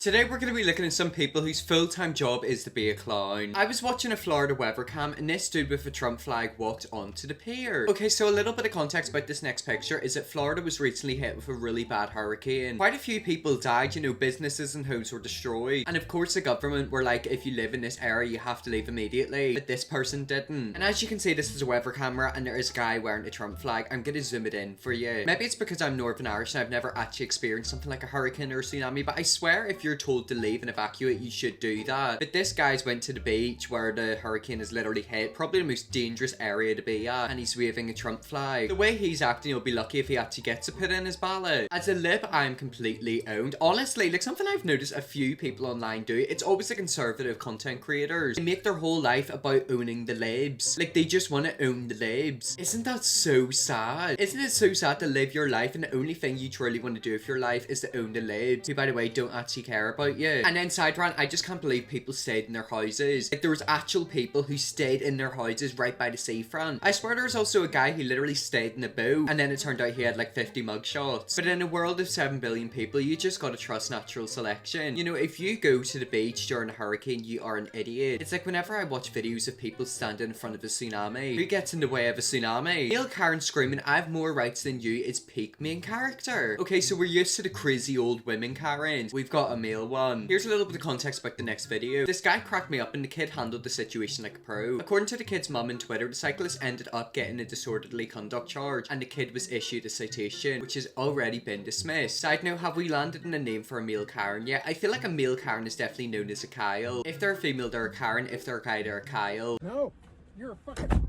Today we're going to be looking at some people whose full-time job is to be a clown. I was watching a Florida weather cam and this dude with a Trump flag walked onto the pier. Okay, so a little bit of context about this next picture is that Florida was recently hit with a really bad hurricane. Quite a few people died, businesses and homes were destroyed. And of course the government were like, if you live in this area you have to leave immediately. But this person didn't. And as you can see, this is a weather camera and there is a guy wearing a Trump flag. I'm going to zoom it in for you. Maybe it's because I'm Northern Irish and I've never actually experienced something like a hurricane or a tsunami, but I swear if you're told to leave and evacuate, you should do that. But this guy's went to the beach where the hurricane has literally hit, probably the most dangerous area to be at, and he's waving a Trump flag. The way he's acting, you'll be lucky if he actually gets to put in his ballot. As a lib, I'm completely owned. Honestly, like something I've noticed a few people online do, it's always the conservative content creators. They make their whole life about owning the libs. Like they just want to own the libs. Isn't that so sad? Isn't it so sad to live your life and the only thing you truly want to do with your life is to own the libs, who by the way don't actually care about you? And then side rant, I just can't believe people stayed in their houses. Like there was actual people who stayed in their houses right by the seafront. I swear there was also a guy who literally stayed in a boat and then it turned out he had like 50 mugshots. But in a world of 7 billion people, you just gotta trust natural selection. If you go to the beach during a hurricane, you are an idiot. It's like whenever I watch videos of people standing in front of a tsunami, who gets in the way of a tsunami? Male Karen screaming, I have more rights than you is peak main character. Okay, so we're used to the crazy old women Karens. We've got a male one. Here's a little bit of context about the next video. This guy cracked me up and the kid handled the situation like a pro. According to the kid's mum on Twitter, the cyclist ended up getting a disorderly conduct charge and the kid was issued a citation, which has already been dismissed. Side note, have we landed on a name for a male Karen yet? I feel like a male Karen is definitely known as a Kyle. If they're a female, they're a Karen. If they're a guy, they're a Kyle. No, you're a fucking...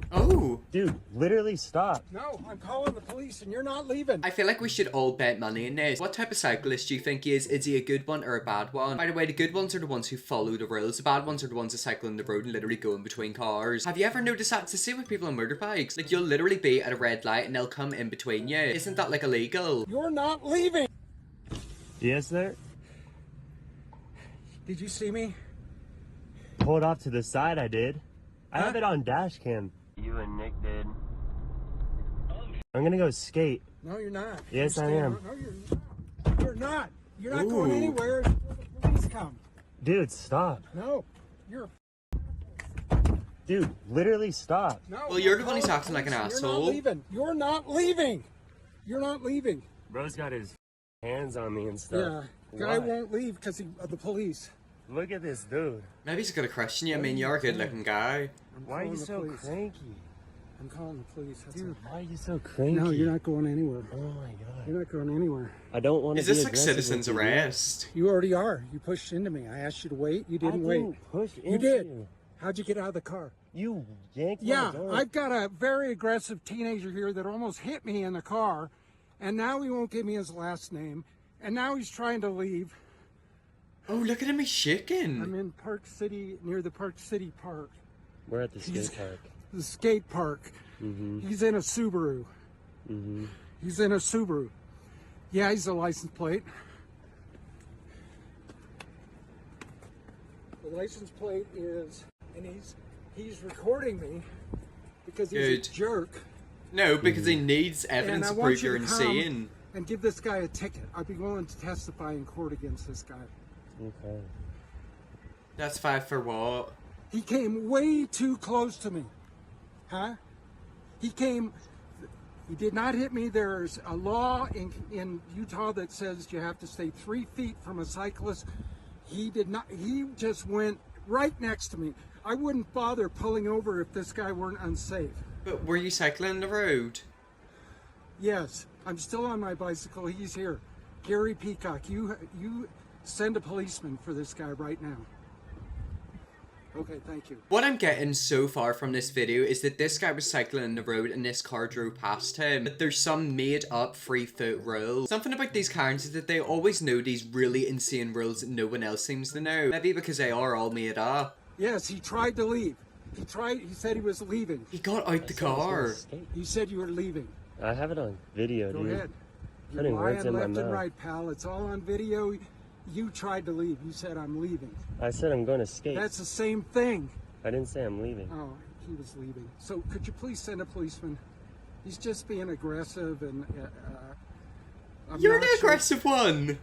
Oh! Dude, literally stop. No, I'm calling the police and you're not leaving. I feel like we should all bet money in this. What type of cyclist do you think he is? Is he a good one or a bad one? By the way, the good ones are the ones who follow the rules. The bad ones are the ones that cycle on the road and literally go in between cars. Have you ever noticed that? It's the same with people on motorbikes. Like, you'll literally be at a red light and they'll come in between you. Isn't that like illegal? You're not leaving. Yes, sir? Did you see me? Pulled off to the side, I did. I Huh? have it on dash cam. You and Nick did. I'm gonna go skate. No, you're not. Yes, I am. No, you're not. You're not. You're not going Ooh. anywhere until the police come. Dude, stop. No, you're... Dude, literally stop. No. Well, you're the I'm one who's calling acting like an police and asshole. You're not leaving. You're not leaving. You're not leaving. Bro's got his hands on me and stuff. Yeah, guy Why? won't leave because of the police. Look at this dude. Maybe he's got a question you. I mean, you're a good looking guy. I'm Why are calling you the so police. cranky? I'm calling the police. That's Dude, all. why are you so cranky? No, you're not going anywhere. Oh my god. You're not going anywhere. I don't want to Is be this like aggressive citizen's with you, arrest? You already are. You pushed into me. I asked you to wait. You dude. didn't I wait. didn't push into You did. you. How'd you get out of the car? You yanked my Yeah, gun. I've got a very aggressive teenager here that almost hit me in the car, and now he won't give me his last name, and now he's trying to leave. Oh, look at him, he's I'm shaking. in Park City, near the Park City Park, We're at the skate park. the skate park. He's in a Subaru. He's in a Subaru. Yeah, he's a license plate. The license plate is, and he's recording me because he's Good. a jerk. No, because he needs evidence I to want prove you you're to come insane. and give this guy a ticket. I'd be willing to testify in court against this guy. Okay. That's 5 for what? He came way too close to me. Huh? He did not hit me. There's a law in Utah that says you have to stay 3 feet from a cyclist. He did not, he just went right next to me. I wouldn't bother pulling over if this guy weren't unsafe. But were you cycling the road? Yes, I'm still on my bicycle. He's here. Gary Peacock, you send a policeman for this guy right now. Okay, thank you. What I'm getting so far from this video is that this guy was cycling on the road and this car drove past him. But there's some made up 3-foot rule. Something about these Karens is that they always know these really insane rules that no one else seems to know. Maybe because they are all made up. Yes, he tried to leave. He said he was leaving. He got out the car. He said you were leaving. I have it on video, Go dude. ahead. You're Putting words lying in my left and mouth. right, pal. It's all on video. You tried to leave. You said I'm leaving. I said I'm going to skate. That's the same thing. I didn't say I'm leaving. Oh, he was leaving. So could you please send a policeman? He's just being aggressive and You're the obnoxious. aggressive one.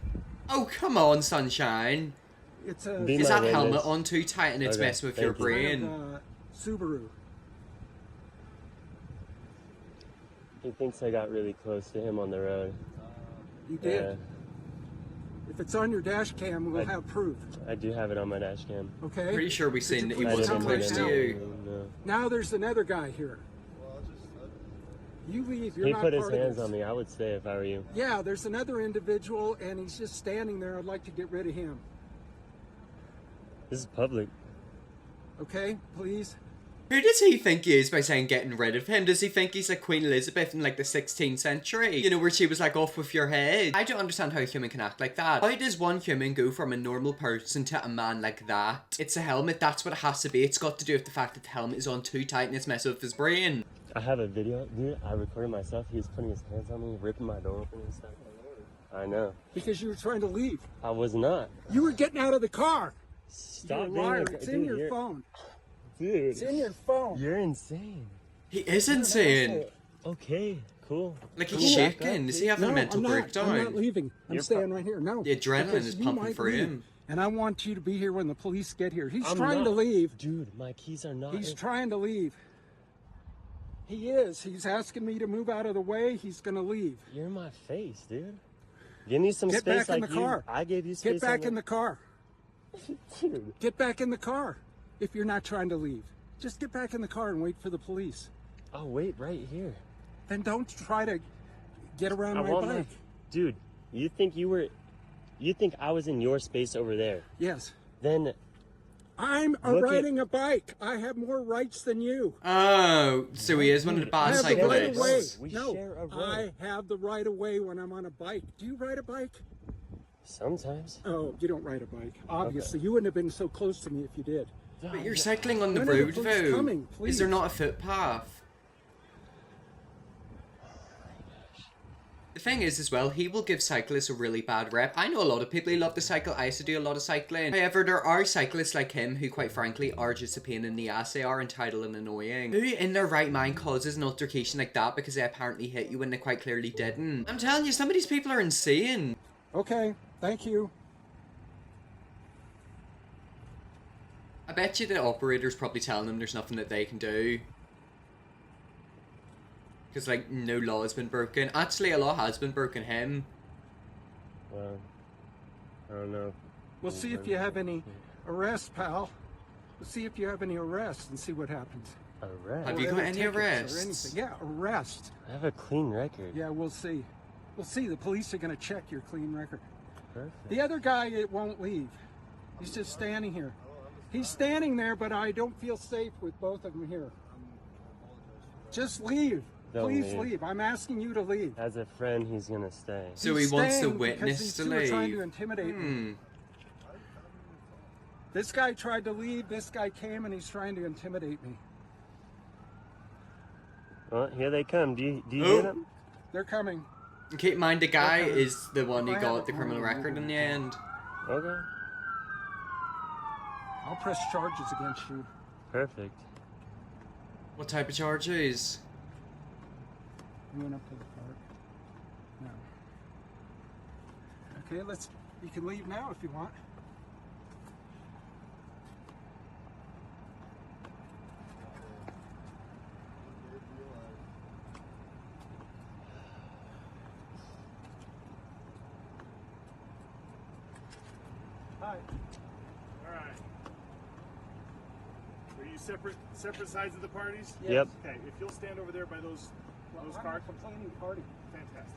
Oh, come on, sunshine. It's a Be Is my that helmet witness. on too tight and it's Okay, messing with your thank you. brain? Subaru. He thinks I got really close to him on the road. You did. Yeah, If it's on your dash cam, we'll have proof. I do have it on my dash cam. Okay? Pretty sure we Could seen you that he please wasn't come right close to now? you. No. Now there's another guy here. You leave. You're He not put his part of hands this. on me. I would stay if I were you. Yeah, there's another individual, and he's just standing there. I'd like to get rid of him. This is public. Okay, please. Who does he think he is by saying getting rid of him? Does he think he's like Queen Elizabeth in like the 16th century? You know, where she was like, off with your head? I don't understand how a human can act like that. How does one human go from a normal person to a man like that? It's a helmet, that's what it has to be. It's got to do with the fact that the helmet is on too tight and it's messing with his brain. I have a video, dude. I recorded myself. He was putting his hands on me, ripping my door open and stuff. I know. Because you were trying to leave. I was not. You were getting out of the car. Stop You're a being liar. like, It's dude, in your you're- phone. Dude, It's in your phone. you're insane. He is insane. Okay, cool. Like Cool. he's Back shaking. up, Is dude. he having a No, mental I'm not. breakdown? I'm not leaving. I'm You're staying right here. No. The adrenaline because is you pumping might for leave, him. And I want you to be here when the police get here. He's I'm trying to not. leave. Dude, my keys are not. He's in- trying to leave. He is. He's asking me to move out of the way. He's going to leave. You're in my face, dude. Give me some Get space back in like the you. car. I gave you space. Get back in the car. Dude. Get back in the car if you're not trying to leave. Just get back in the car and wait for the police. I'll wait right here. Then don't try to get around I my want bike. Dude, you think I was in your space over there? Yes. Then I'm Look at- riding a bike. I have more rights than you. Oh, so he is one of the I bad have the right of way. cyclists. We No, share a road. I have the right of way when I'm on a bike. Do you ride a bike? sometimes. Oh, you don't ride a bike. Obviously, you wouldn't have been so close to me if you did. But you're cycling on the When are the road, police though. coming? Is there Please. not a footpath? The thing is, as well, he will give cyclists a really bad rep. I know a lot of people who love to cycle. I used to do a lot of cycling. However, there are cyclists like him who, quite frankly, are just a pain in the ass. They are entitled and annoying. Who in their right mind causes an altercation like that because they apparently hit you when they quite clearly didn't? I'm telling you, some of these people are insane. Okay, thank you. I bet you the operator's probably telling them there's nothing that they can do. Because, like, no law has been broken. Actually, a law has been broken him. Well, I don't know. We'll see if you have any arrests, pal. We'll see if you have any arrests and see what happens. Arrest. Have you Or got any any tickets or arrests? anything. Yeah, arrest. I have a clean record. Yeah, we'll see. We'll see. The police are going to check your clean record. Perfect. The other guy, it won't leave. He's just standing here. He's standing there, but I don't feel safe with both of them here. Just leave. Don't Please leave. leave. I'm asking you to leave. As a friend, he's gonna stay. So He's he wants the staying witness because these to two are trying to leave. intimidate me. Hmm. This guy tried to leave. This guy came and he's trying to intimidate me. Well, here they come. Do you Oh. hear them? They're coming. And keep in mind, the guy Okay. is the one who I have got it. the criminal record in the end. Okay. I'll press charges against you. Perfect. What type of charges? You went up to the park. No. Okay, you can leave now if you want. Hi. All right. Are you separate sides of the parties? Yep. Okay. If you'll stand over there by those Well, I'm cars, a complaining party. fantastic.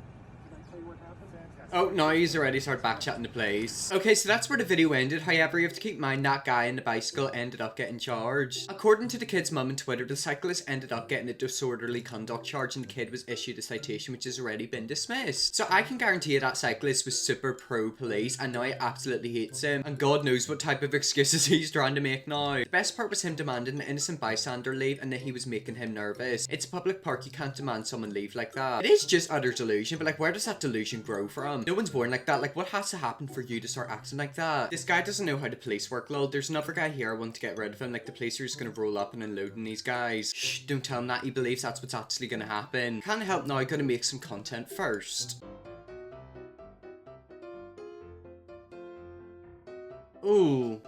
Can I tell you what happened? Fantastic. Oh, now he's already started backchatting the place. Okay, so that's where the video ended. However, you have to keep in mind that guy in the bicycle ended up getting charged. According to the kid's mum on Twitter, the cyclist ended up getting a disorderly conduct charge and the kid was issued a citation which has already been dismissed. So I can guarantee you that cyclist was super pro-police and now he absolutely hates him. And God knows what type of excuses he's trying to make now. The best part was him demanding an innocent bystander leave and that he was making him nervous. It's a public park, you can't demand someone leave like that. It is just utter delusion, but like where does that delusion grow from? No one's born like that. Like what has to happen for you to start acting like that? This guy doesn't know how the police work, lol. There's another guy here I want to get rid of him. Like the police are just gonna roll up and unloading these guys. Shh, don't tell him that. He believes that's what's actually gonna happen. Can't help now, gotta make some content first. Ooh.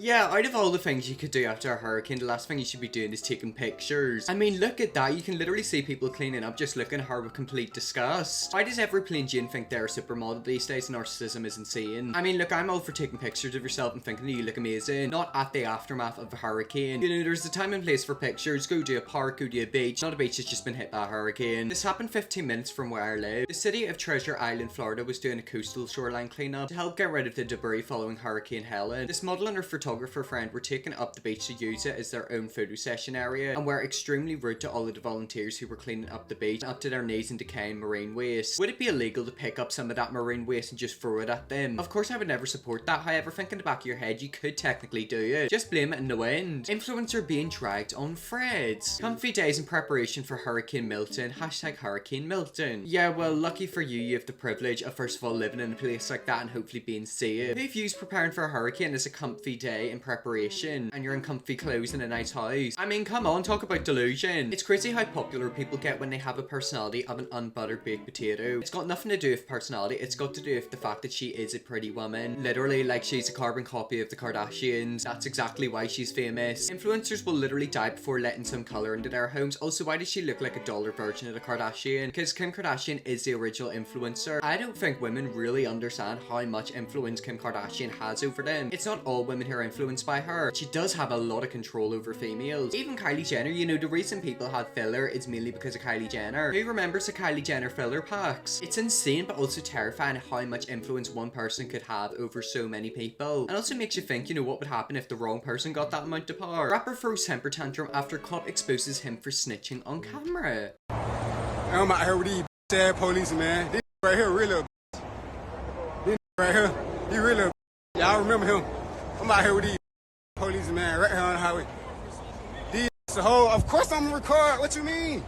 Yeah, out of all the things you could do after a hurricane, the last thing you should be doing is taking pictures. I mean, look at that. You can literally see people cleaning up just looking at her with complete disgust. Why does every plain Jane think they're a supermodel these days? Narcissism is insane. I mean, look, I'm all for taking pictures of yourself and thinking that you look amazing, not at the aftermath of a hurricane. You know, there's a time and place for pictures. Go to a park, go to a beach. Not a beach that's just been hit by a hurricane. This happened 15 minutes from where I live. The city of Treasure Island, Florida was doing a coastal shoreline cleanup to help get rid of the debris following Hurricane Helen. This model and her photographer friend were taken up the beach to use it as their own photo session area and were extremely rude to all of the volunteers who were cleaning up the beach up to their knees in decaying marine waste. Would it be illegal to pick up some of that marine waste and just throw it at them? Of course I would never support that. However, think in the back of your head, you could technically do it. Just blame it in the wind. Influencer being dragged on threads. Comfy days in preparation for Hurricane Milton. Hashtag Hurricane Milton. Yeah, well, lucky for you, you have the privilege of first of all living in a place like that and hopefully being safe. Who views preparing for a hurricane as a comfy day in preparation and you're in comfy clothes in a nice house? I mean, come on, talk about delusion. It's crazy how popular people get when they have a personality of an unbuttered baked potato. It's got nothing to do with personality, it's got to do with the fact that she is a pretty woman. Literally, like she's a carbon copy of the Kardashians. That's exactly why she's famous. Influencers will literally die before letting some colour into their homes. Also, why does she look like a dollar version of the Kardashian? Because Kim Kardashian is the original influencer. I don't think women really understand how much influence Kim Kardashian has over them. It's not all women who are influenced by her. She does have a lot of control over females. Even Kylie Jenner, you know, the reason people had filler is mainly because of Kylie Jenner. Who remembers the Kylie Jenner filler packs? It's insane but also terrifying how much influence one person could have over so many people. And also makes you think, you know, what would happen if the wrong person got that amount of power? Rapper throws temper tantrum after cop exposes him for snitching on camera. I'm out here with these ass police, man. This right here really a this right here, he really a y'all remember him. I'm out here with these police, man, right here on the highway. These the whole, of course I'm gonna record. What you mean?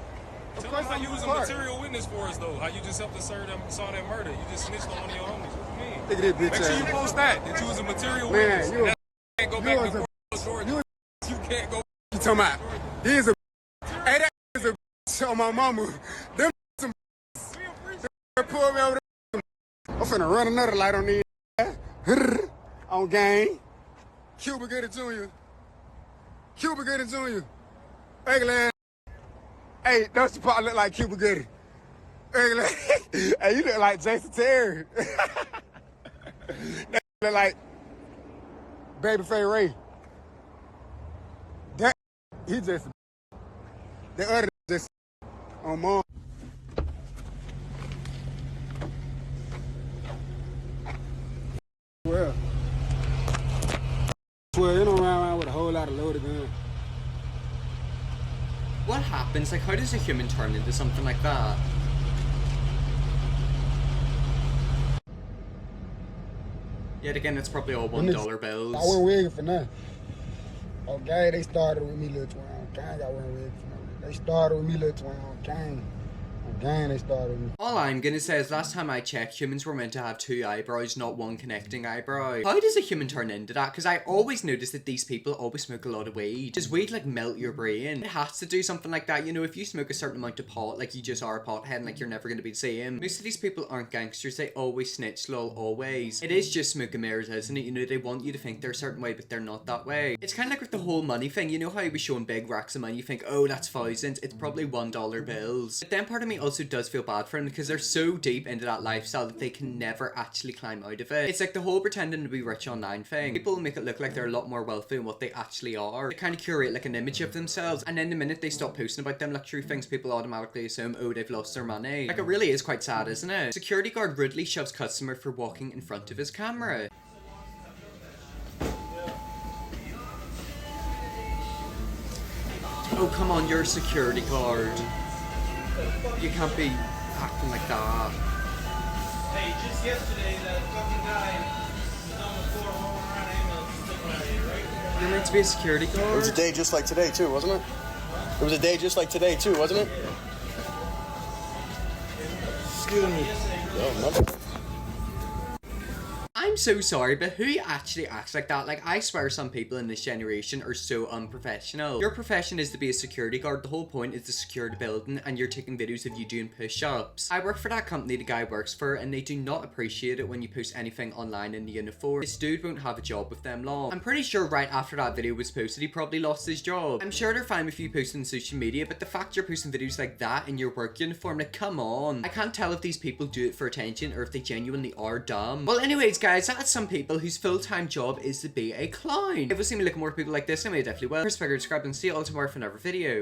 Of course How I'm you was a record. material witness for us though? How you just helped us saw that murder? You just snitched on one of your homies. What you mean? Look at this bitch Make sure you ass. post that you was a material Man, witness. you That can't go back was to a- court Georgia. you- You can't go. You talking about? He's a hey, that is a on my mama. Them some them pull me over there. I'm finna run another light on these on gang. Cuba Gooding Jr. Cuba Gooding Jr. Regular ass. Hey, don't you probably look like Cuba Gooding? Regular. Hey, you look like Jason Terry. That look like Babyface Ray. That he just the other just on mom. Well, you don't run around with a whole lot of loaded guns. What happens? Like, how does a human turn into something like that? Yet again, it's probably all $1 bills. I wasn't wigging for nothing. Okay, they started with me, little twin. Gang, I wasn't wigging for nothing. They started with me, little twin. Gang. Gang, they started with me. All I'm gonna say is last time I checked, humans were meant to have 2 eyebrows, not 1 connecting eyebrow. How does a human turn into that? Because I always notice that these people always smoke a lot of weed. Does weed like melt your brain? It has to do something like that. You know, if you smoke a certain amount of pot, like you just are a pothead and like you're never gonna be the same. Most of these people aren't gangsters. They always snitch, lol, always. It is just smoke and mirrors, isn't it? You know, they want you to think they're a certain way, but they're not that way. It's kind of like with the whole money thing. You know how you be showing big racks of money, you think, oh, that's thousands. It's probably $1 bills. But then part of me also does feel bad for them because they're so deep into that lifestyle that they can never actually climb out of it. It's like the whole pretending to be rich online thing. People make it look like they're a lot more wealthy than what they actually are. They kind of curate like an image of themselves, and then the minute they stop posting about them luxury things, people automatically assume, oh, they've lost their money. Like, it really is quite sad, isn't it? Security guard rudely shoves customer for walking in front of his camera. Oh, come on, you're a security guard. You can't be acting like that. Hey, just yesterday, that fucking guy was on the floor rolling around ambulance sticking out here, right? You're meant to be a security guard? It was a day just like today too, wasn't it? It was a day just like today too, wasn't it? Excuse me. No, nothing. I'm I'm so sorry, but who actually acts like that? Like, I swear some people in this generation are so unprofessional. Your profession is to be a security guard. The whole point is to secure the building, and you're taking videos of you doing push-ups. I work for that company the guy works for, and they do not appreciate it when you post anything online in the uniform. This dude won't have a job with them long. I'm pretty sure right after that video was posted, he probably lost his job. I'm sure they're fine with you posting on social media, but the fact you're posting videos like that in your work uniform, like, come on. I can't tell if these people do it for attention or if they genuinely are dumb. Well, anyways, guys, that's some people whose full-time job is to be a clown. If you see me looking more people like this, I may definitely will. First, subscribe and see you all tomorrow for another video.